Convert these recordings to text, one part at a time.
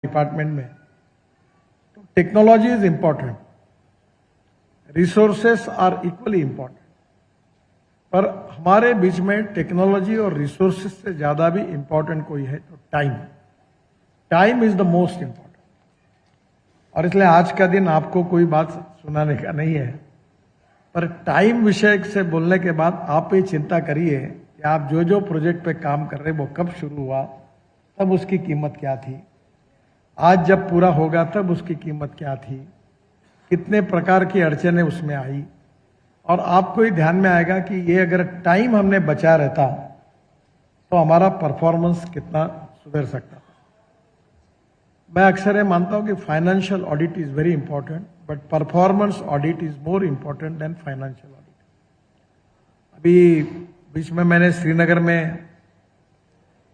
Department में, तो technology is important, resources are equally important, पर हमारे बीच में टेक्नोलॉजी और रिसोर्सेस से ज्यादा भी इंपॉर्टेंट कोई है तो time. Time is the most important. और इसलिए आज का दिन आपको कोई बात सुनाने का नहीं है, पर टाइम विषय से बोलने के बाद आप ये चिंता करिए कि आप जो जो प्रोजेक्ट पे काम कर रहे वो कब शुरू हुआ, तब उसकी कीमत क्या थी, आज जब पूरा होगा तब उसकी कीमत क्या थी, कितने प्रकार की अड़चनें उसमें आई, और आपको ही ध्यान में आएगा कि ये अगर टाइम हमने बचा रहता तो हमारा परफॉर्मेंस कितना सुधर सकता था। मैं अक्सर ये मानता हूं कि financial audit is very important, but performance audit is more important than financial audit. अभी बीच में मैंने श्रीनगर में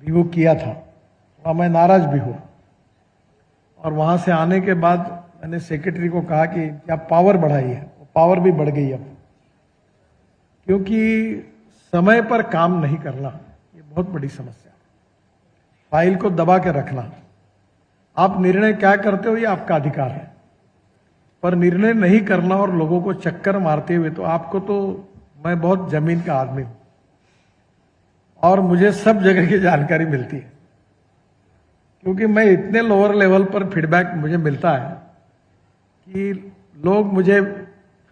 रिव्यू किया था, थोड़ा मैं नाराज भी हुआ, और वहां से आने के बाद मैंने सेक्रेटरी को कहा कि क्या पावर बढ़ाई है, वो पावर भी बढ़ गई अब, क्योंकि समय पर काम नहीं करना ये बहुत बड़ी समस्या है। फाइल को दबा के रखना, आप निर्णय क्या करते हो ये आपका अधिकार है, पर निर्णय नहीं करना और लोगों को चक्कर मारते हुए, तो आपको तो, मैं बहुत जमीन का आदमी हूं और मुझे सब जगह की जानकारी मिलती है, क्योंकि मैं इतने लोअर लेवल पर फीडबैक मुझे मिलता है कि लोग मुझे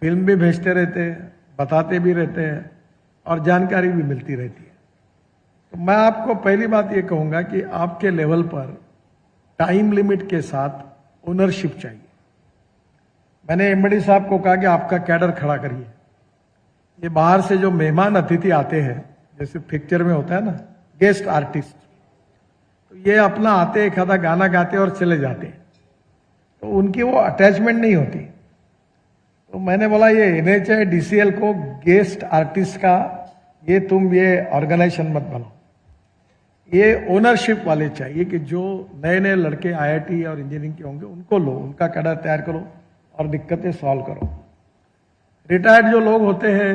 फिल्म भी भेजते रहते हैं, बताते भी रहते हैं और जानकारी भी मिलती रहती है। तो मैं आपको पहली बात ये कहूंगा कि आपके लेवल पर टाइम लिमिट के साथ ओनरशिप चाहिए। मैंने एमडी साहब को कहा कि आपका कैडर खड़ा करिए। ये बाहर से जो मेहमान अतिथि आते हैं, जैसे पिक्चर में होता है ना गेस्ट आर्टिस्ट, तो ये अपना आते एक आधा गाना गाते और चले जाते हैं, तो उनकी वो अटैचमेंट नहीं होती। तो मैंने बोला ये एनएचआई डीसीएल को गेस्ट आर्टिस्ट का ये तुम ये ऑर्गेनाइजेशन मत बनाओ, ये ओनरशिप वाले चाहिए कि जो नए नए लड़के आईआईटी और इंजीनियरिंग के होंगे उनको लो, उनका कैडर तैयार करो और दिक्कतें सॉल्व करो। रिटायर्ड जो लोग होते हैं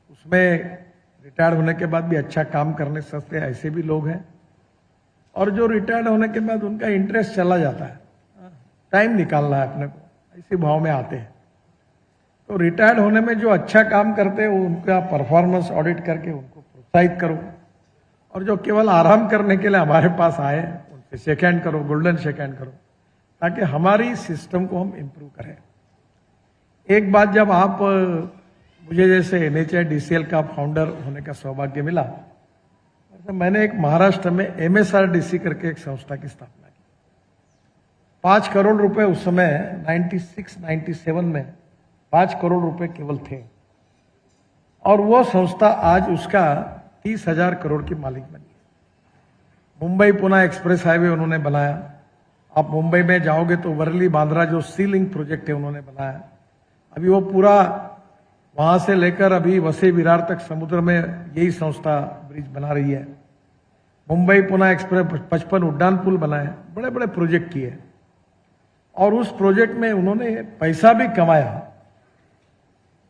उसमें रिटायर्ड होने के बाद भी अच्छा काम करने सकते हैं, ऐसे भी लोग हैं, और जो रिटायर्ड होने के बाद उनका इंटरेस्ट चला जाता है, टाइम निकालना है अपने को, इसी भाव में आते हैं। तो रिटायर्ड होने में जो अच्छा काम करते हैं उनका परफॉर्मेंस ऑडिट करके उनको प्रोत्साहित करो, और जो केवल आराम करने के लिए हमारे पास आए उनसे शेक हैंड करो, गोल्डन शेक हैंड करो, ताकि हमारी सिस्टम को हम इम्प्रूव करें। एक बात, जब आप मुझे जैसे एनएचआई डीसीएल का फाउंडर होने का सौभाग्य मिला, तो मैंने एक महाराष्ट्र में एमएसआरडीसी करके एक संस्था की स्थापना की। 5 करोड़ रुपए उस समय 96-97 में 5 करोड़ रुपए केवल थे, और वो संस्था आज उसका 30,000 करोड़ की मालिक बनी है। मुंबई पुणे एक्सप्रेस हाईवे उन्होंने बनाया। आप मुंबई में जाओगे तो वर्ली बांद्रा जो सी लिंक प्रोजेक्ट है उन्होंने बनाया। अभी वो पूरा वहां से लेकर अभी वसई विरार तक समुद्र में यही संस्था ब्रिज बना रही है। मुंबई पुणे एक्सप्रेस 55 उड्डान पुल बनाए, बड़े बड़े प्रोजेक्ट किए, और उस प्रोजेक्ट में उन्होंने पैसा भी कमाया,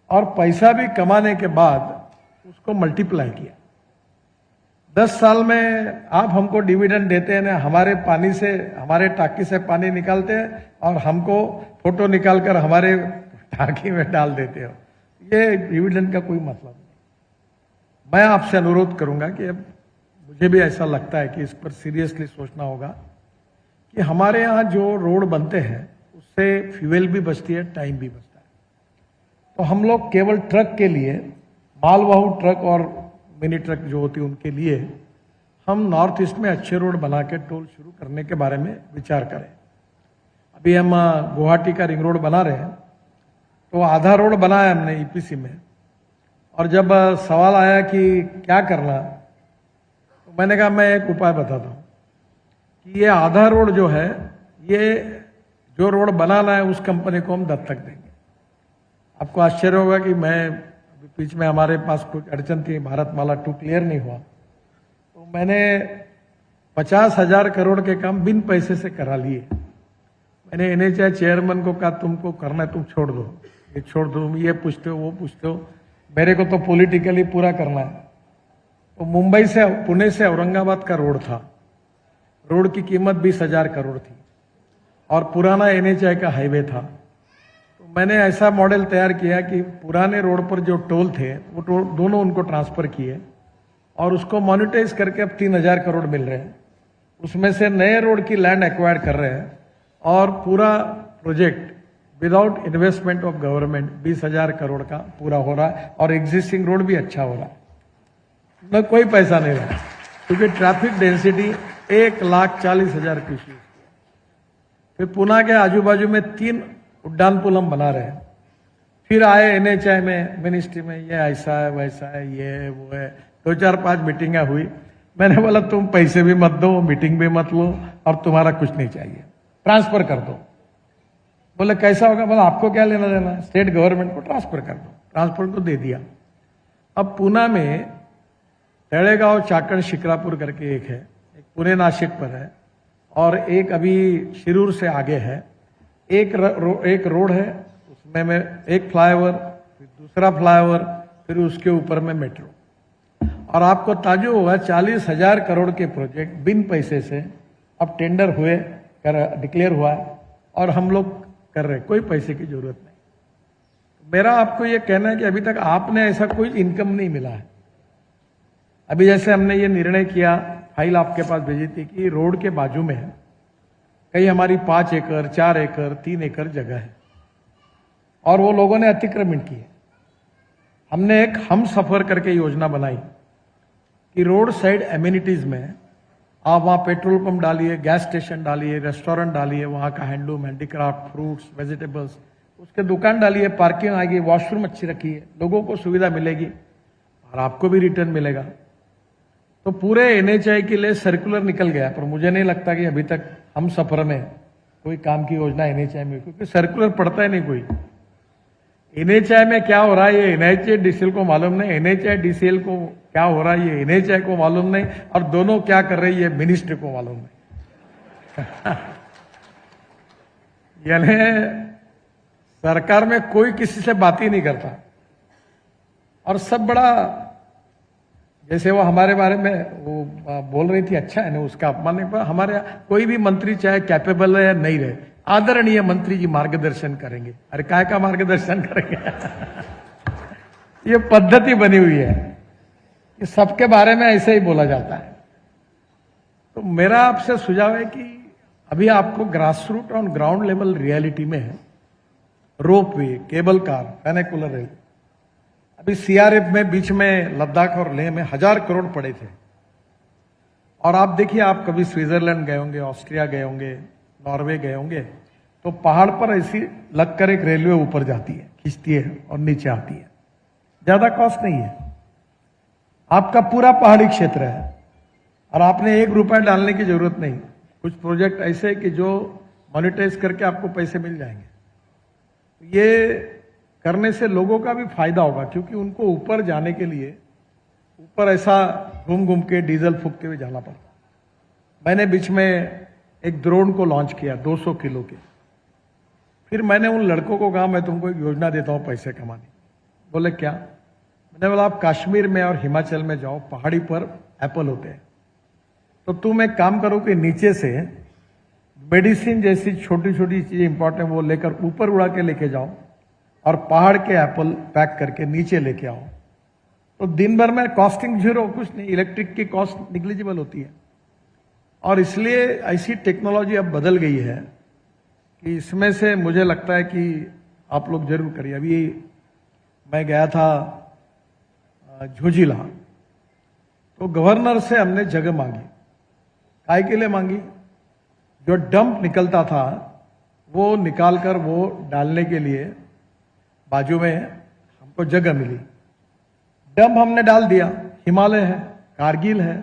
और पैसा भी कमाने के बाद उसको मल्टीप्लाई किया। 10 साल में आप हमको डिविडेंड देते हैं ना, हमारे पानी से, हमारे टाकी से पानी निकालते हैं और हमको फोटो निकालकर हमारे टाकी में डाल देते हो, ये डिविडेंड का कोई मतलब नहीं। मैं आपसे अनुरोध करूंगा कि अब मुझे भी ऐसा लगता है कि इस पर सीरियसली सोचना होगा कि हमारे यहाँ जो रोड बनते हैं उससे फ्यूल भी बचती है, टाइम भी बचता है। तो हम लोग केवल ट्रक के लिए, मालवाहू ट्रक और मिनी ट्रक जो होती है उनके लिए हम नॉर्थ ईस्ट में अच्छे रोड बना के टोल शुरू करने के बारे में विचार करें। अभी हम गुवाहाटी का रिंग रोड बना रहे हैं, तो आधा रोड बनाया हमने ईपीसी में, और जब सवाल आया कि क्या करना, तो मैंने कहा मैं एक उपाय बताता हूँ कि ये आधा रोड जो है, ये जो रोड बनाना है उस कंपनी को हम दत्तक देंगे। आपको आश्चर्य होगा कि मैं बीच में हमारे पास कुछ अड़चन थी, भारतमाला 2 क्लियर नहीं हुआ, तो मैंने 50,000 करोड़ के काम बिन पैसे से करा लिए। मैंने एनएचआई चेयरमैन को कहा तुमको करना है तुम छोड़ दो, ये छोड़ दो, तुम ये पूछते हो वो पूछते हो, मेरे को तो पॉलिटिकली पूरा करना है। तो मुंबई से, पुणे से औरंगाबाद का रोड था, रोड की कीमत 20,000 करोड़ थी और पुराना एनएचआई का हाईवे था। तो मैंने ऐसा मॉडल तैयार किया कि पुराने रोड पर जो टोल थे वो दोनों उनको ट्रांसफर किए और उसको मोनेटाइज करके अब 3,000 करोड़ मिल रहे हैं। उसमें से नए रोड की लैंड एक्वायर कर रहे हैं और पूरा project without investment of government 20,000 crore का पूरा हो रहा है और एग्जिस्टिंग रोड भी अच्छा हो रहा है, न कोई पैसा नहीं रहा, क्योंकि ट्रैफिक डेंसिटी 1,40,000 क्यूसेक। फिर पुणे के आजू बाजू में 3 उड्डान पुल हम बना रहे हैं। फिर आए एनएचआई में, मिनिस्ट्री में, ये ऐसा है वैसा है, ये वो है, 2-4-5 मीटिंगें हुई। मैंने बोला तुम पैसे भी मत दो, मीटिंग भी मत लो और तुम्हारा कुछ नहीं चाहिए, ट्रांसफर कर दो। बोले कैसा होगा? बोला आपको क्या लेना देना है, स्टेट गवर्नमेंट को ट्रांसफर कर दो। ट्रांसफर को दे दिया। अब पुणे में तळेगांव चाकण शिक्रापुर करके एक है, एक पुणे नासिक पर है और एक अभी शिरूर से आगे है। एक रोड है, उसमें में एक फ्लाईओवर, फिर दूसरा फ्लाईओवर, फिर उसके ऊपर में मेट्रो। और आपको ताजुब होगा 40,000 करोड़ के प्रोजेक्ट बिन पैसे से अब टेंडर हुए, डिक्लेयर हुआ और हम लोग कर रहे, कोई पैसे की जरूरत नहीं। मेरा आपको यह कहना है कि अभी तक आपने ऐसा कोई इनकम नहीं मिला है। अभी जैसे हमने ये निर्णय किया, फाइल आपके पास भेजी थी कि रोड के बाजू में है, कहीं हमारी 5 एकड़ 4 एकड़ 3 एकड़ जगह है और वो लोगों ने अतिक्रमण किए। हमने एक हम सफर करके योजना बनाई कि रोड साइड एमिनिटीज में आप वहां पेट्रोल पंप डालिए, गैस स्टेशन डालिए, रेस्टोरेंट डालिए, वहां का हैंडलूम, हैंडीक्राफ्ट, फ्रूट्स, वेजिटेबल्स, उसके दुकान डालिए, पार्किंग आएगी, वॉशरूम अच्छी रखिए, लोगों को सुविधा मिलेगी और आपको भी रिटर्न मिलेगा। तो पूरे एनएचआई के लिए सर्कुलर निकल गया, पर मुझे नहीं लगता कि अभी तक हम सफर में कोई काम की योजना एनएचआई में, क्योंकि सर्कुलर पढ़ता ही नहीं कोई। एनएचआई में क्या हो रहा है ये एनएचआई डीसीएल को मालूम नहीं, एनएचआई डीसीएल को क्या हो रहा है ये एनएचआई को मालूम नहीं, और दोनों क्या कर रही है मिनिस्ट्री को मालूम नहीं। यानी सरकार में कोई किसी से बात ही नहीं करता और सब बड़ा, जैसे वो हमारे बारे में वो बोल रही थी, अच्छा है ना, उसका अपमान नहीं, पर हमारे कोई भी मंत्री चाहे कैपेबल है या नहीं रहे, आदरणीय मंत्री जी मार्गदर्शन करेंगे। अरे काय का मार्गदर्शन करेंगे? ये पद्धति बनी हुई है कि सबके बारे में ऐसे ही बोला जाता है। तो मेरा आपसे सुझाव है कि अभी आपको grass root on ground level reality में है, ropeway, cable car, funicular rail. अभी सीआरएफ में बीच में लद्दाख और लेह में 1,000 करोड़ पड़े थे। और आप देखिए, आप कभी स्विट्जरलैंड गए होंगे, ऑस्ट्रिया गए होंगे, नॉर्वे गए होंगे, तो पहाड़ पर ऐसी लगकर एक रेलवे ऊपर जाती है, खींचती है और नीचे आती है। ज्यादा कॉस्ट नहीं है, आपका पूरा पहाड़ी क्षेत्र है और आपने 1 रुपया डालने की जरूरत नहीं। कुछ प्रोजेक्ट ऐसे कि जो मॉनिटाइज करके आपको पैसे मिल जाएंगे। ये करने से लोगों का भी फायदा होगा, क्योंकि उनको ऊपर जाने के लिए ऊपर ऐसा घूम घूम के डीजल फूकते हुए जाना पड़ता। मैंने बीच में एक ड्रोन को लॉन्च किया 200 किलो के। फिर मैंने उन लड़कों को कहा मैं तुमको एक योजना देता हूं पैसे कमाने। बोले क्या? मैंने बोला आप कश्मीर में और हिमाचल में जाओ, पहाड़ी पर एप्पल होते हैं, तो तुम एक काम करो कि नीचे से मेडिसिन जैसी छोटी छोटी चीजें इंपॉर्टेंट वो लेकर ऊपर उड़ा के लेके जाओ और पहाड़ के एप्पल पैक करके नीचे लेके आओ। तो दिन भर में कॉस्टिंग जीरो, कुछ नहीं, इलेक्ट्रिक की कॉस्ट निग्लिजिबल होती है। और इसलिए ऐसी टेक्नोलॉजी अब बदल गई है कि इसमें से मुझे लगता है कि आप लोग जरूर करिए। अभी मैं गया था झोजिला, तो गवर्नर से हमने जगह मांगी। काय के लिए मांगी? जो डंप निकलता था वो निकालकर वो डालने के लिए बाजू में हमको जगह मिली। डंप हमने डाल दिया, हिमालय है, कारगिल है,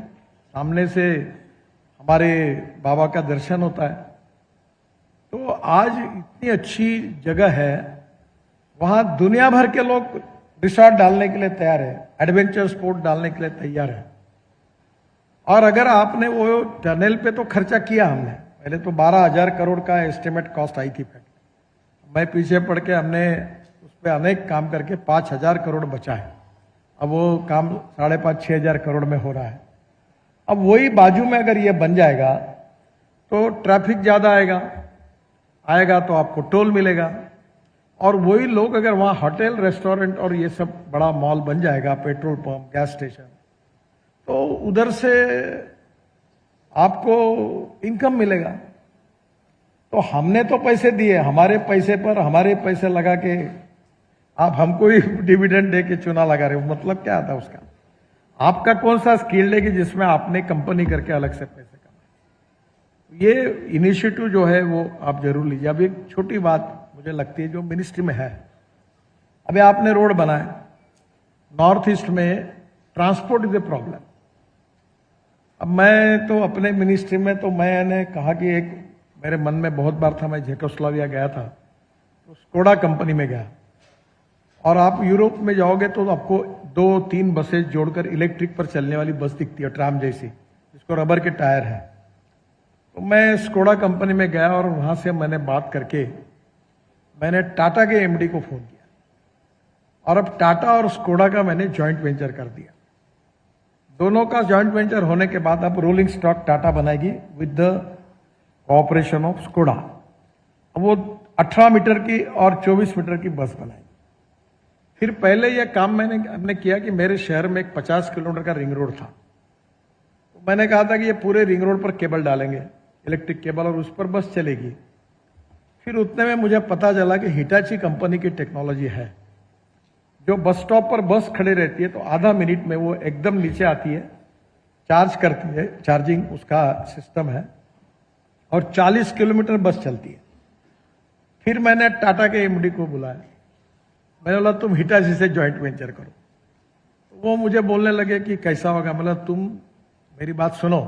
सामने से हमारे बाबा का दर्शन होता है। तो आज इतनी अच्छी जगह है, वहां दुनिया भर के लोग रिसोर्ट डालने के लिए तैयार है, एडवेंचर स्पोर्ट डालने के लिए तैयार है। और अगर आपने वो टनल पे तो खर्चा किया हमने, पहले तो 12,000 करोड़ का एस्टिमेट कॉस्ट आई थी। मैं पीछे पड़ के हमने उस पर अनेक काम करके 5,000 करोड़ बचा है। अब वो काम 5,500-6,000 करोड़ में हो रहा है। अब वही बाजू में अगर ये बन जाएगा तो ट्रैफिक ज्यादा आएगा तो आपको टोल मिलेगा। और वही लोग अगर वहां होटल, रेस्टोरेंट और ये सब बड़ा मॉल बन जाएगा, पेट्रोल पंप, गैस स्टेशन, तो उधर से आपको इनकम मिलेगा। तो हमने तो पैसे दिए, हमारे पैसे पर हमारे पैसे लगा के आप हमको ही डिविडेंड दे के चुना लगा रहे हो, मतलब क्या आता उसका? आपका कौन सा स्किल है कि जिसमें आपने कंपनी करके अलग से पैसे कमाए? ये इनिशिएटिव जो है वो आप जरूर लीजिए। अब एक छोटी बात मुझे लगती है जो मिनिस्ट्री में है, अभी आपने रोड बनाए, नॉर्थ ईस्ट में ट्रांसपोर्ट इज ए प्रॉब्लम। अब मैं तो अपने मिनिस्ट्री में तो मैंने कहा कि एक मेरे मन में बहुत बार था, मैं चेकोस्लोवाकिया गया था तो स्कोडा कंपनी में गया, और आप यूरोप में जाओगे तो आपको 2-3 बसें जोड़कर इलेक्ट्रिक पर चलने वाली बस दिखती है, ट्राम जैसी, जिसको रबर के टायर है। तो मैं स्कोडा कंपनी में गया और वहां से मैंने बात करके मैंने टाटा के एमडी को फोन किया, और अब टाटा और स्कोडा का मैंने जॉइंट वेंचर कर दिया। दोनों का जॉइंट वेंचर होने के बाद अब रोलिंग स्टॉक टाटा बनाएगी with the cooperation of Skoda. अब वो 18 मीटर की और 24 मीटर की बस बनाएगी। फिर पहले यह काम हमने किया कि मेरे शहर में एक 50 किलोमीटर का रिंग रोड था, तो मैंने कहा था कि ये पूरे रिंग रोड पर केबल डालेंगे, इलेक्ट्रिक केबल, और उस पर बस चलेगी। फिर उतने में मुझे पता चला कि हिटाची कंपनी की टेक्नोलॉजी है, जो बस स्टॉप पर बस खड़े रहती है तो आधा मिनट में वो एकदम नीचे आती है, चार्ज करती है, चार्जिंग उसका सिस्टम है, और 40 किलोमीटर बस चलती है। फिर मैंने टाटा के एमडी को बुलाया, मैंने बोला तुम हिटाची से जॉइंट वेंचर करो। तो वो मुझे बोलने लगे कि कैसा होगा। मतलब तुम मेरी बात सुनो,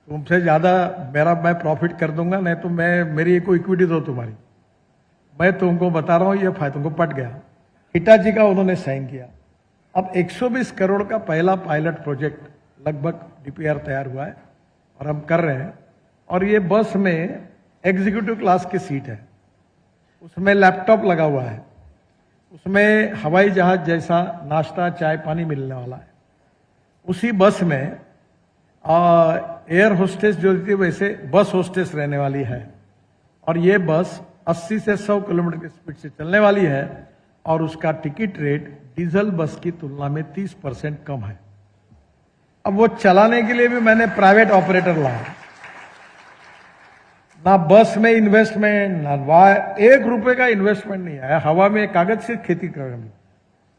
तुमसे ज्यादा मैं प्रॉफिट कर दूंगा, नहीं तो मेरी को इक्विटी दो तुम्हारी, मैं तुमको बता रहा हूं ये फायदा। तुमको पट गया, हिटाची का उन्होंने साइन किया। अब 120 करोड़ का पहला पायलट प्रोजेक्ट लगभग डीपीआर तैयार हुआ है और हम कर रहे हैं। और ये बस में एग्जीक्यूटिव क्लास की सीट है, उसमें लैपटॉप लगा हुआ है, उसमें हवाई जहाज जैसा नाश्ता चाय पानी मिलने वाला है। उसी बस में एयर होस्टेस जो थी वैसे बस होस्टेस रहने वाली है, और ये बस 80 से 100 किलोमीटर की स्पीड से चलने वाली है, और उसका टिकट रेट डीजल बस की तुलना में 30% कम है। अब वो चलाने के लिए भी मैंने प्राइवेट ऑपरेटर लाया, ना बस में इन्वेस्टमेंट, ना 1 रुपए का इन्वेस्टमेंट नहीं आया, हवा में कागज से खेती कर रहे।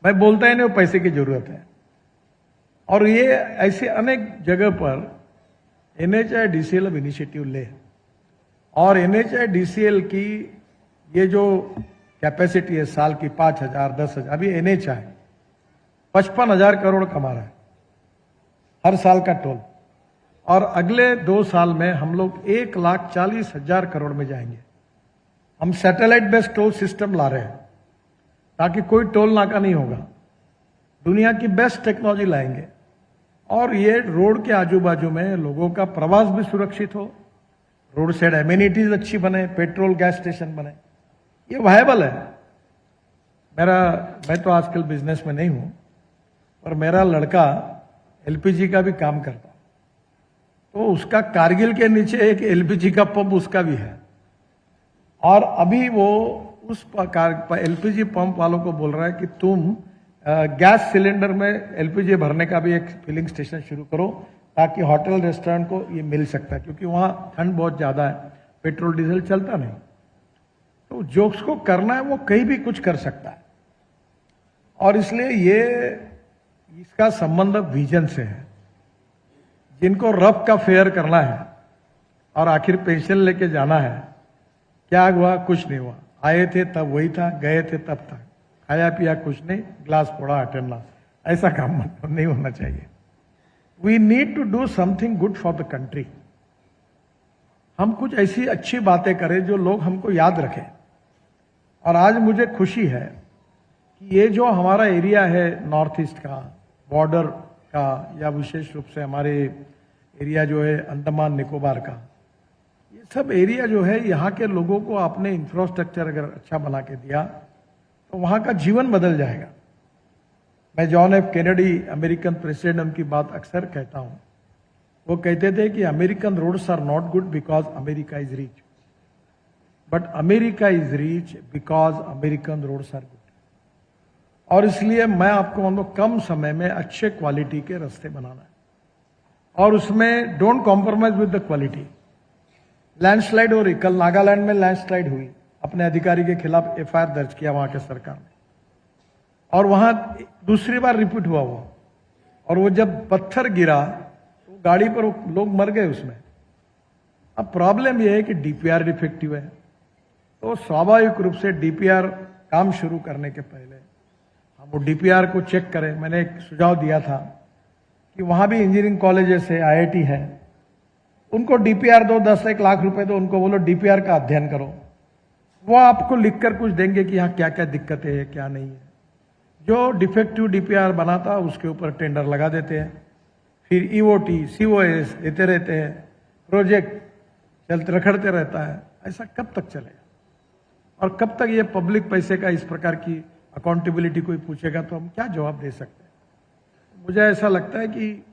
मैं बोलता ही नहीं, पैसे की जरूरत है। और ये ऐसे अनेक जगह पर NHAIDCL अब इनिशिएटिव ले, और NHAIDCL की ये जो कैपेसिटी है साल की 5,000 10,000, अभी NHAI 55,000 करोड़ कमा रहा है हर साल का टोल, और अगले 2 साल में हम लोग 1,40,000 करोड़ में जाएंगे। हम सैटेलाइट बेस्ड टोल सिस्टम ला रहे हैं ताकि कोई टोल नाका नहीं होगा, दुनिया की बेस्ट टेक्नोलॉजी लाएंगे, और ये रोड के आजू बाजू में लोगों का प्रवास भी सुरक्षित हो, रोड साइड एमिनिटीज अच्छी बने, पेट्रोल गैस स्टेशन बने, ये वायबल है। मैं तो आजकल बिजनेस में नहीं हूं, पर मेरा लड़का LPG का भी काम करता, तो उसका कारगिल के नीचे एक LPG का पंप उसका भी है, और अभी वो उस LPG पंप वालों को बोल रहा है कि तुम गैस सिलेंडर में LPG भरने का भी एक फिलिंग स्टेशन शुरू करो, ताकि होटल रेस्टोरेंट को ये मिल सकता है, क्योंकि वहां ठंड बहुत ज्यादा है, पेट्रोल डीजल चलता नहीं। तो जो उसको करना है वो कहीं भी कुछ कर सकता है, और इसलिए इसका संबंध विजन से है। जिनको रफ का फेयर करना है और आखिर पेंशन लेके जाना है, क्या हुआ? कुछ नहीं हुआ, आए थे तब वही था, गए थे तब था, खाया पिया कुछ नहीं, ग्लास फोड़ा अटेंडा, ऐसा काम मतलब नहीं होना चाहिए। We need to do something good for the country. हम कुछ ऐसी अच्छी बातें करें जो लोग हमको याद रखें। और आज मुझे खुशी है कि ये जो हमारा एरिया है नॉर्थ ईस्ट का, बॉर्डर का, या विशेष रूप से हमारे एरिया जो है अंडमान निकोबार का, ये सब एरिया जो है, यहाँ के लोगों को आपने इंफ्रास्ट्रक्चर अगर अच्छा बना के दिया तो वहां का जीवन बदल जाएगा। मैं John F Kennedy, American president, उनकी बात अक्सर कहता हूं। वो कहते थे कि American roads are not good because America is rich, but America is rich because American roads are good. और इसलिए मैं आपको मानो कम समय में अच्छे क्वालिटी के रास्ते बनाना है, और उसमें don't compromise with the quality. Landslide हो रही, कल नागालैंड में लैंडस्लाइड हुई, अपने अधिकारी के खिलाफ एफआईआर दर्ज किया वहां के सरकार ने, और वहां दूसरी बार रिपीट हुआ वो, और वो जब पत्थर गिरा तो गाड़ी पर लोग मर गए उसमें। अब प्रॉब्लम यह है कि डीपीआर डिफेक्टिव है, तो स्वाभाविक रूप से डीपीआर काम शुरू करने के पहले हम वो डीपीआर को चेक करें। मैंने एक सुझाव दिया था कि वहां भी इंजीनियरिंग कॉलेजेस है, आईआईटी है, उनको डीपीआर दो, 10-1 लाख रुपए दो, उनको बोलो डीपीआर का अध्ययन करो, वो आपको लिखकर कुछ देंगे कि यहाँ क्या क्या दिक्कतें हैं क्या नहीं है। जो डिफेक्टिव डीपीआर बनाता उसके ऊपर टेंडर लगा देते हैं, फिर ईओटी सीओएस देते रहते हैं, प्रोजेक्ट चलते रखड़ते रहता है। ऐसा कब तक चलेगा, और कब तक ये पब्लिक पैसे का इस प्रकार की अकाउंटेबिलिटी कोई पूछेगा तो हम क्या जवाब दे सकते हैं। मुझे ऐसा लगता है कि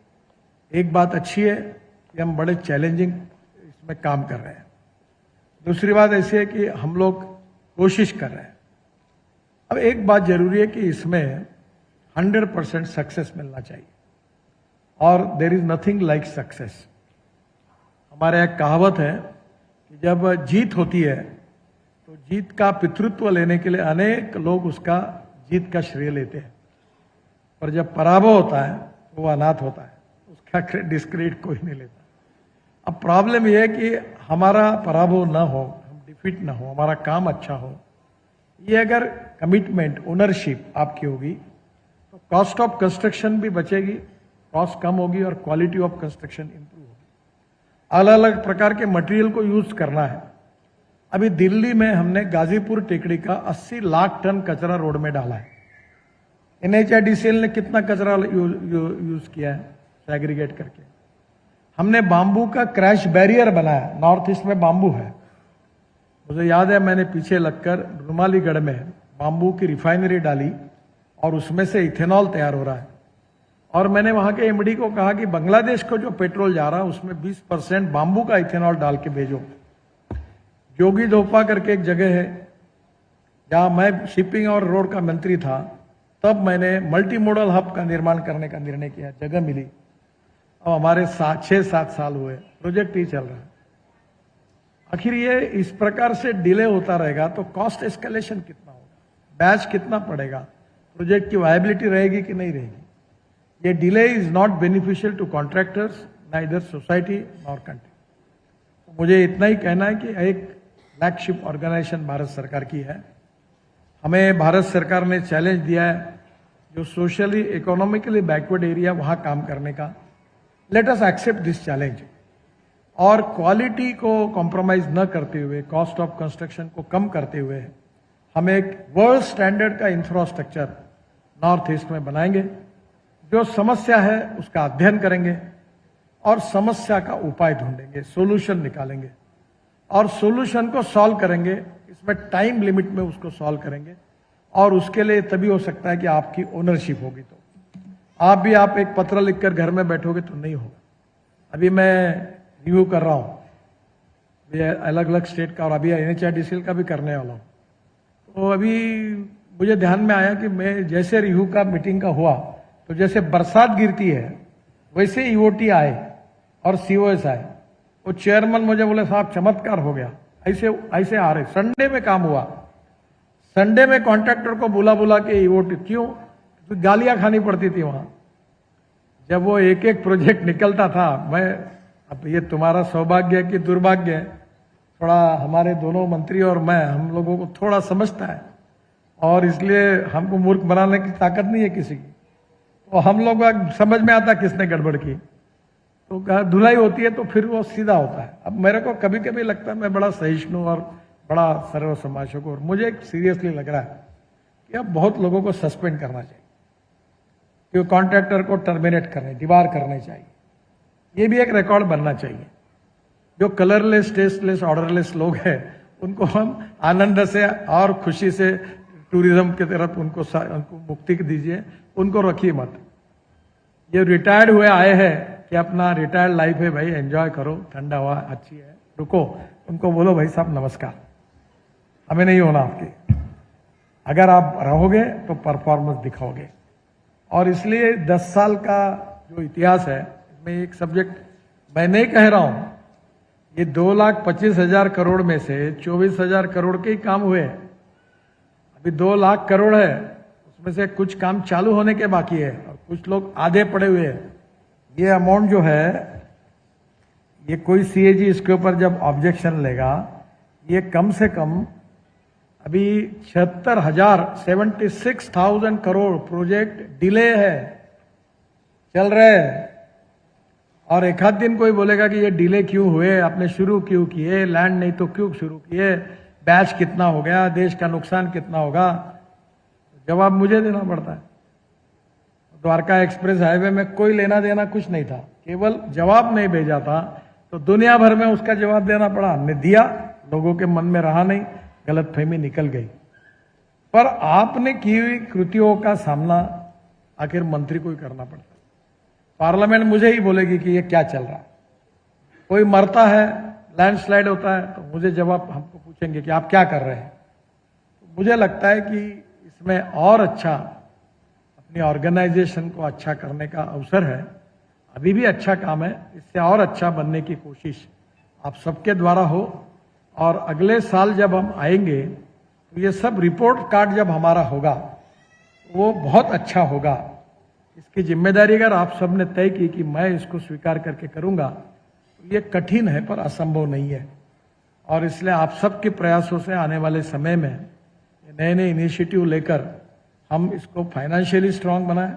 एक बात अच्छी है कि हम बड़े चैलेंजिंग इसमें काम कर रहे हैं, दूसरी बात ऐसी है कि हम लोग कोशिश कर रहे हैं। अब एक बात जरूरी है कि इसमें 100% सक्सेस मिलना चाहिए, और there is nothing like success. हमारे एक कहावत है कि जब जीत होती है तो जीत का पितृत्व लेने के लिए अनेक लोग उसका जीत का श्रेय लेते हैं, और जब पराभव होता है तो वो अनाथ होता है, उसका डिस्क्रेडिट कोई नहीं लेता। अब प्रॉब्लम यह है कि हमारा पराभव ना हो, हम डिफीट ना हो, हमारा काम अच्छा हो। ये अगर कमिटमेंट ओनरशिप आपकी होगी तो कॉस्ट ऑफ कंस्ट्रक्शन भी बचेगी, कॉस्ट कम होगी, और क्वालिटी ऑफ कंस्ट्रक्शन इंप्रूव होगी। अलग अलग प्रकार के मटेरियल को यूज करना है। अभी दिल्ली में हमने गाजीपुर टेकड़ी का 80 लाख टन कचरा रोड में डाला है। एनएचआईडीसीएल ने कितना कचरा यूज किया है सेग्रीगेट करके। हमने बांबू का क्रैश बैरियर बनाया, नॉर्थ ईस्ट में बांबू है। मुझे याद है मैंने पीछे लगकर रुमालीगढ़ में बांबू की रिफाइनरी डाली, और उसमें से इथेनॉल तैयार हो रहा है। और मैंने वहां के एमडी को कहा कि बांग्लादेश को जो पेट्रोल जा रहा है उसमें 20% बांबू का इथेनॉल डाल के भेजो। जोगी धोपा करके एक जगह है जहां मैं शिपिंग और रोड का मंत्री था, तब मैंने मल्टी मॉडल हब का निर्माण करने का निर्णय किया, जगह मिली। अब हमारे 6-7 साल हुए, प्रोजेक्ट ही चल रहा है। आखिर ये इस प्रकार से डिले होता रहेगा तो कॉस्ट एस्केलेशन कितना होगा, बैच कितना पड़ेगा, प्रोजेक्ट की वायबिलिटी रहेगी कि नहीं रहेगी। ये delay is not beneficial to contractors, neither society nor country. तो मुझे इतना ही कहना है कि एक फ्लैगशिप ऑर्गेनाइजेशन भारत सरकार की है। हमें भारत सरकार ने चैलेंज दिया है जो सोशली इकोनॉमिकली बैकवर्ड एरिया वहां काम करने का। Let us accept this challenge, और क्वालिटी को कॉम्प्रोमाइज न करते हुए, कॉस्ट ऑफ कंस्ट्रक्शन को कम करते हुए हम एक वर्ल्ड स्टैंडर्ड का इंफ्रास्ट्रक्चर नॉर्थ ईस्ट में बनाएंगे। जो समस्या है उसका अध्ययन करेंगे और समस्या का उपाय ढूंढेंगे, सोल्यूशन निकालेंगे और सोल्यूशन को सॉल्व करेंगे। इसमें टाइम लिमिट में उसको सॉल्व करेंगे, और उसके लिए तभी हो सकता है कि आपकी ओनरशिप होगी। तो आप एक पत्र लिखकर घर में बैठोगे तो नहीं होगा। अभी मैं रिव्यू कर रहा हूं अलग अलग स्टेट का, और अभी एनएचआईडीसीएल का भी करने वाला हूं। तो अभी मुझे ध्यान में आया कि मैं जैसे रिव्यू का मीटिंग का हुआ तो जैसे बरसात गिरती है वैसे ईओटी आए और सीओएस आए। वो चेयरमैन मुझे बोले साहब चमत्कार हो गया, ऐसे आ रहे। संडे में काम हुआ, संडे में कॉन्ट्रैक्टर को बुला के ईओटी, क्यों तो गालियां खानी पड़ती थी वहां जब वो एक एक प्रोजेक्ट निकलता था। मैं अब ये तुम्हारा सौभाग्य है कि दुर्भाग्य है, थोड़ा हमारे दोनों मंत्री और मैं, हम लोगों को थोड़ा समझता है, और इसलिए हमको मूर्ख बनाने की ताकत नहीं है किसी की। तो हम लोग समझ में आता किसने गड़बड़ की, तो धुलाई होती है तो फिर वो सीधा होता है। अब मेरे को कभी कभी लगता है मैं बड़ा सहिष्णु और बड़ा सर्व समाजक, और मुझे सीरियसली लग रहा है कि अब बहुत लोगों को सस्पेंड करना चाहिए, कि कॉन्ट्रैक्टर को टर्मिनेट करने, डिबार करने चाहिए। ये भी एक रिकॉर्ड बनना चाहिए। जो कलरलेस, टेस्टलेस, ऑर्डरलेस लोग हैं उनको हम आनंद से और खुशी से टूरिज्म की तरफ उनको मुक्ति दीजिए, उनको रखिए मत। ये रिटायर्ड हुए आए हैं कि अपना रिटायर्ड लाइफ है भाई, एंजॉय करो, ठंडा हवा अच्छी है, रुको, उनको बोलो भाई साहब नमस्कार, हमें नहीं होना आपकी। अगर आप रहोगे तो परफॉर्मेंस दिखाओगे। और इसलिए 10 साल का जो इतिहास है, इसमें एक सब्जेक्ट मैं नहीं कह रहा हूं, ये 2,25,000 करोड़ में से 24,000 करोड़ के ही काम हुए हैं। अभी 2 लाख करोड़ है, उसमें से कुछ काम चालू होने के बाकी है और कुछ लोग आधे पड़े हुए हैं। ये अमाउंट जो है, ये कोई सीएजी इसके ऊपर जब ऑब्जेक्शन लेगा, ये कम से कम अभी 76,000 करोड़ प्रोजेक्ट डिले है, चल रहे हैं। और एक आध दिन कोई बोलेगा कि ये डिले क्यों हुए, आपने शुरू क्यों किए, लैंड नहीं तो क्यों शुरू किए, बैच कितना हो गया, देश का नुकसान कितना होगा, जवाब मुझे देना पड़ता है। द्वारका एक्सप्रेस हाईवे में कोई लेना देना कुछ नहीं था, केवल जवाब नहीं भेजा था तो दुनिया भर में उसका जवाब देना पड़ा। हमने दिया, लोगों के मन में रहा नहीं, गलतफहमी निकल गई। पर आपने की हुई कृतियों का सामना आखिर मंत्री को ही करना पड़ता है। पार्लियामेंट मुझे ही बोलेगी कि ये क्या चल रहा है। कोई मरता है, लैंडस्लाइड होता है, तो मुझे जवाब हमको पूछेंगे कि आप क्या कर रहे हैं। तो मुझे लगता है कि इसमें और अच्छा अपनी ऑर्गेनाइजेशन को अच्छा करने का अवसर है। अभी भी अच्छा काम है, इससे और अच्छा बनने की कोशिश आप सबके द्वारा हो। और अगले साल जब हम आएंगे तो ये सब रिपोर्ट कार्ड जब हमारा होगा वो बहुत अच्छा होगा। इसकी जिम्मेदारी अगर आप सबने तय की कि मैं इसको स्वीकार करके करूंगा, तो ये कठिन है पर असंभव नहीं है। और इसलिए आप सबके प्रयासों से आने वाले समय में नए नए इनिशिएटिव लेकर हम इसको फाइनेंशियली स्ट्रांग बनाएं,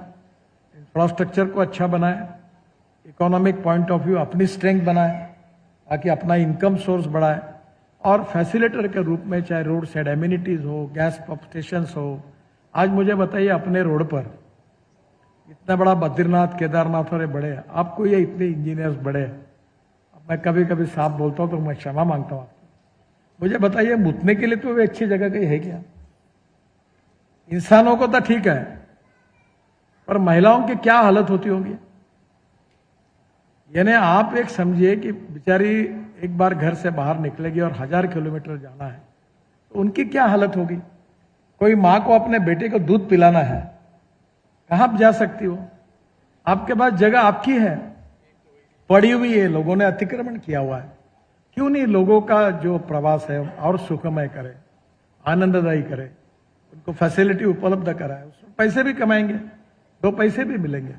इंफ्रास्ट्रक्चर को अच्छा बनाएं, इकोनॉमिक पॉइंट ऑफ व्यू अपनी स्ट्रेंथ बनाएं, ताकि अपना इनकम सोर्स बढ़ाएं। और फैसिलिटेटर के रूप में चाहे रोड साइड एमिनिटीज हो, गैस पंप स्टेशन हो। आज मुझे बताइए, अपने रोड पर इतना बड़ा बद्रीनाथ केदारनाथ और बड़े, आपको ये इतने इंजीनियर्स बड़े, मैं कभी कभी साफ बोलता हूं तो मैं क्षमा मांगता हूं आपको। मुझे बताइए, मुतने के लिए तो वे अच्छी जगह कहीं है क्या? इंसानों को तो ठीक है, पर महिलाओं की क्या हालत होती होगी। यानी आप एक समझिए कि बेचारी एक बार घर से बाहर निकलेगी और 1000 किलोमीटर जाना है, तो उनकी क्या हालत होगी। कोई मां को अपने बेटे को दूध पिलाना है, कहां जा सकती हो? आपके पास जगह आपकी है, पड़ी हुई है, लोगों ने अतिक्रमण किया हुआ है। क्यों नहीं लोगों का जो प्रवास है और सुखमय करे, आनंददायी करे, उनको फैसिलिटी उपलब्ध कराए, उसमें पैसे भी कमाएंगे, 2 पैसे भी मिलेंगे।